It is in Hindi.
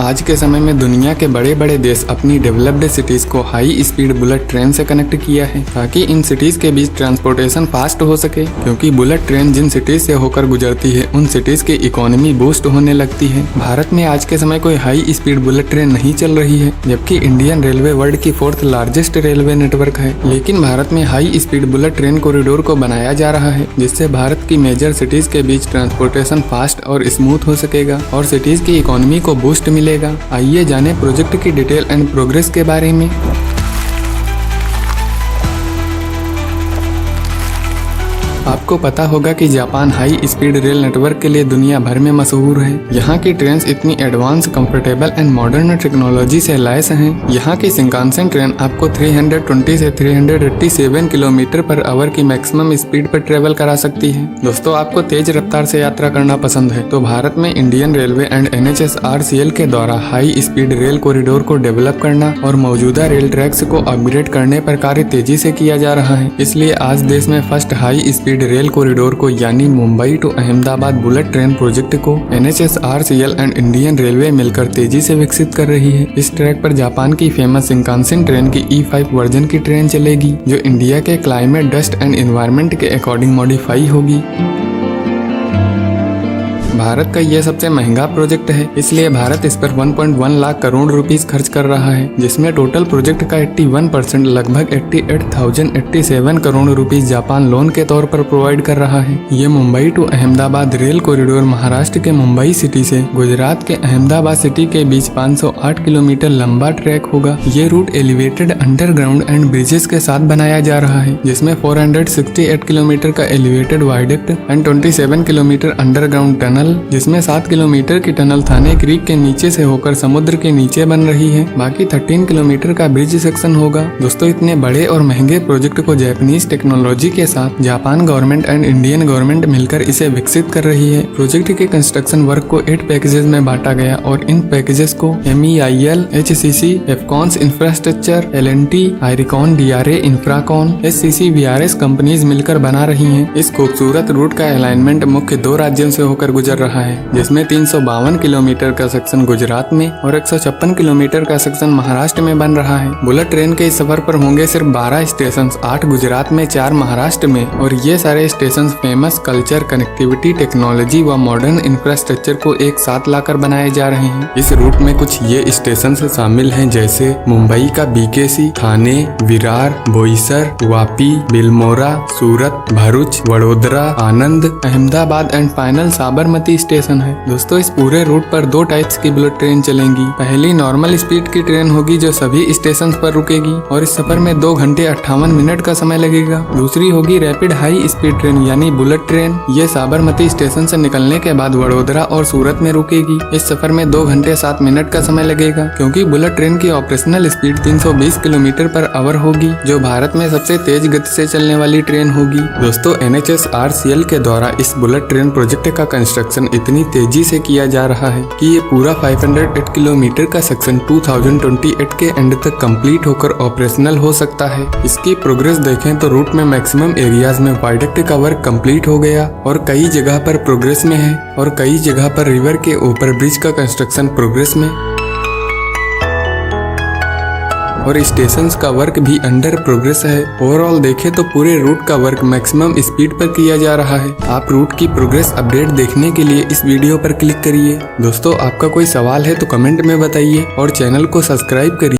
आज के समय में दुनिया के बड़े बड़े देश अपनी डेवलप्ड सिटीज को हाई स्पीड बुलेट ट्रेन से कनेक्ट किया है ताकि इन सिटीज के बीच ट्रांसपोर्टेशन फास्ट हो सके, क्योंकि बुलेट ट्रेन जिन सिटीज से होकर गुजरती है उन सिटीज की इकोनॉमी बूस्ट होने लगती है। भारत में आज के समय कोई हाई स्पीड बुलेट ट्रेन नहीं चल रही है, जबकि इंडियन रेलवे वर्ल्ड की 4th लार्जेस्ट रेलवे नेटवर्क है। लेकिन भारत में high speed bullet train corridor को बनाया जा रहा है, जिससे भारत की मेजर सिटीज के बीच ट्रांसपोर्टेशन फास्ट और स्मूथ हो सकेगा और सिटीज की इकोनॉमी को बूस्ट मिलेगा। आइए जाने प्रोजेक्ट की डिटेल एंड प्रोग्रेस के बारे में। आपको पता होगा कि Japan high speed rail network के लिए दुनिया भर में मशहूर है। यहाँ की ट्रेन इतनी advance, comfortable and modern technology से लैस हैं। यहाँ की शिंकानसेन ट्रेन आपको 320 से 387 किलोमीटर पर आवर की मैक्सिमम स्पीड पर ट्रेवल करा सकती है। दोस्तों, आपको तेज रफ्तार से यात्रा करना पसंद है तो भारत में इंडियन रेलवे एंड NHSRCL के द्वारा हाई स्पीड रेल कॉरिडोर को डेवलप करना और मौजूदा रेल ट्रैक्स को अपग्रेड करने पर कार्य तेजी से किया जा रहा है। इसलिए आज देश में first high speed rail corridor को यानी Mumbai to Ahmedabad bullet train project को NHSRCL एंड इंडियन रेलवे मिलकर तेजी से विकसित कर रही है। इस ट्रैक पर जापान की फेमस शिंकानसेन ट्रेन की E5 वर्जन की ट्रेन चलेगी, जो इंडिया के क्लाइमेट, डस्ट एंड एनवायरनमेंट के अकॉर्डिंग मॉडिफाई होगी। भारत का यह सबसे महंगा प्रोजेक्ट है, इसलिए भारत इस पर 1.1 लाख करोड़ रुपीस खर्च कर रहा है, जिसमें टोटल प्रोजेक्ट का 81% लगभग 88,087 करोड़ रुपीस जापान लोन के तौर पर प्रोवाइड कर रहा है। ये Mumbai to Ahmedabad rail corridor Maharashtra के मुंबई सिटी से गुजरात के अहमदाबाद सिटी के बीच 508 किलोमीटर लंबा ट्रैक होगा। ये route elevated underground and bridges के साथ बनाया जा रहा है, जिसमें 468 किलोमीटर का elevated viaduct and 27 kilometre underground tunnel, जिसमें 7 किलोमीटर की टनल थाने क्रीक के नीचे से होकर समुद्र के नीचे बन रही है। बाकी 13 किलोमीटर का ब्रिज सेक्शन होगा। दोस्तों, इतने बड़े और महंगे प्रोजेक्ट को जापानीज टेक्नोलॉजी के साथ Japan government and Indian government मिलकर इसे विकसित कर रही है। प्रोजेक्ट के कंस्ट्रक्शन वर्क को 8 पैकेजेस में बांटा गया और इन पैकेजेस को MEIL, HCC, Afcons infrastructure, L&T, आयरिकॉन, DRA, Infracon, SCC, VRS companies मिलकर बना रही है। इस खूबसूरत रूट का अलाइनमेंट मुख्य 2 राज्यों से होकर गुजर रहा है, जिसमें 352 किलोमीटर का सेक्शन गुजरात में और 156 किलोमीटर का सेक्शन महाराष्ट्र में बन रहा है। बुलेट ट्रेन के इस सफर पर होंगे सिर्फ 12 स्टेशन, 8 गुजरात में, 4 महाराष्ट्र में, और ये सारे station famous culture, connectivity, technology व मॉडर्न इंफ्रास्ट्रक्चर को एक साथ लाकर बनाए जा रहे हैं। इस रूट में कुछ ये स्टेशन शामिल हैं, जैसे मुंबई का BKC, Thane, Virar, Boisar, Vapi, Bilimora, Surat, Bharuch, Vadodara, Anand, Ahmedabad and final Sabarmati station है। दोस्तों, इस पूरे रूट पर 2 टाइप्स की बुलेट ट्रेन चलेंगी। पहली नॉर्मल स्पीड की ट्रेन होगी जो सभी स्टेशन पर रुकेगी और इस सफर में 2 घंटे 58 मिनट का समय लगेगा। दूसरी होगी रैपिड हाई स्पीड ट्रेन यानी बुलेट ट्रेन। ये साबरमती स्टेशन से निकलने के बाद वडोदरा और सूरत में रुकेगी। इस सफर में 2 घंटे 7 मिनट का समय लगेगा, क्योंकि बुलेट ट्रेन की operational speed 320 kilometre per hour होगी, जो भारत में सबसे तेज गति से चलने वाली ट्रेन होगी। दोस्तों, NHSRCL के द्वारा इस बुलेट ट्रेन प्रोजेक्ट का कंस्ट्रक्शन इतनी तेजी से किया जा रहा है कि ये पूरा 508 किलोमीटर का सेक्शन 2028 के एंड तक कंप्लीट होकर ऑपरेशनल हो सकता है। इसकी प्रोग्रेस देखें तो रूट में मैक्सिमम एरियाज में वायडक्ट का वर्क कंप्लीट हो गया और कई जगह पर प्रोग्रेस में है और कई जगह पर रिवर के ऊपर ब्रिज का कंस्ट्रक्शन प्रोग्रेस में और स्टेशंस का वर्क भी अंडर प्रोग्रेस है। ओवरऑल देखें तो पूरे रूट का वर्क मैक्सिमम स्पीड पर किया जा रहा है। आप रूट की प्रोग्रेस अपडेट देखने के लिए इस वीडियो पर क्लिक करिए। दोस्तों, आपका कोई सवाल है तो कमेंट में बताइए और चैनल को सब्सक्राइब करिए।